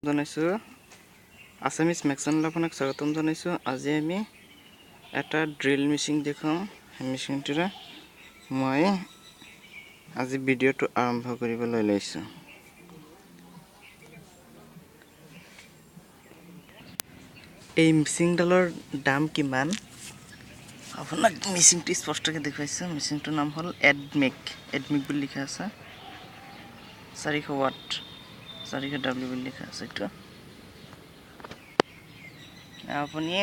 জনাইছো আসামিজ মেক্সনলৈ আপোনাক স্বাগতম জনাইছো। আজি আমি এটা ড্ৰিল মেচিন দেখাম। এই মেচিনটোৰে মই আজি ভিডিঅ'টো আৰম্ভ কৰিবলৈ লৈছো। এই মেচিনডালৰ দাম কিমান আপোনাক মেচিনটো স্পষ্টকৈ দেখুৱাইছো। মেচিনটোৰ নাম হ'ল এডমেক বুলি লিখা আছে। 400 ওয়াট 400 W বুলি লিখা আছে। এইটো আপুনি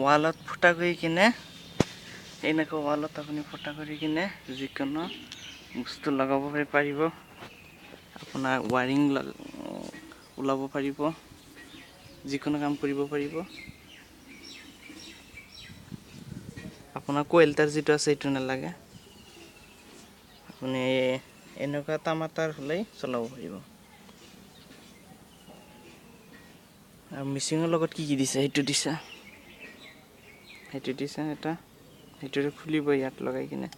ৱালত ফুটা কৰি কিনে এনেকৈ ৱালত আপুনি ফুটা কৰি কিনে যিকোনো বস্তু লগাব পাৰিব। আপোনাৰ ৱাৰিং ওলাব পাৰিব, যিকোনো কাম কৰিব পাৰিব। আপোনাৰ কোয়েলটাৰ যিটো আছে এইটো নালাগে, আপুনি এনেকুৱা টামাটাৰ হ'লেই চলাব পাৰিব। আৰু মেচিনৰ লগত কি দিছে সেইটো দিছে এটা সেইটোৰে খুলিব। ইয়াত লগাই কিনে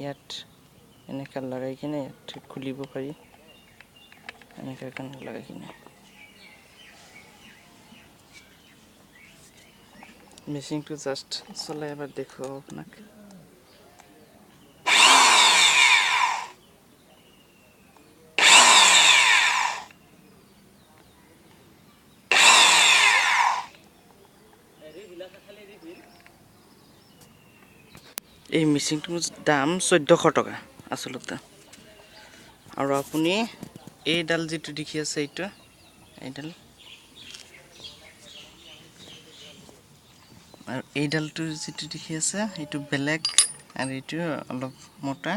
ইয়াত এনেকৈ লগাই কিনে ইয়াত খুলিব পাৰি। এনেকৈ লগাই কিনে মেচিনটো জাষ্ট চলাই এবাৰ দেখুৱাও আপোনাক। এই মেচিনটোৰ দাম 1400 টকা আচলতে। আৰু আপুনি এইডাল যিটো দেখি আছে এইডাল আৰু এইডালটো যিটো দেখি আছে এইটো বেলেগ, আৰু এইটো অলপ মোটা।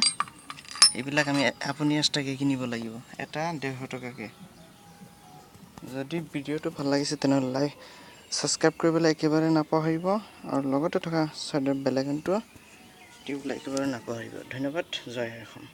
এইবিলাক আপুনি এক্সট্ৰাকৈ কিনিব লাগিব, এটা 150 টকাকৈ। যদি ভিডিঅ'টো ভাল লাগিছে তেনেহ'লে ছাবস্ক্ৰাইব কৰিবলৈ একেবাৰে নাপাহৰিব, আৰু লগতে থকা ছাইডৰ বেল আইকনটো টিপি একেবাৰে নাপাহৰিব। ধন্যবাদ। জয় অসম।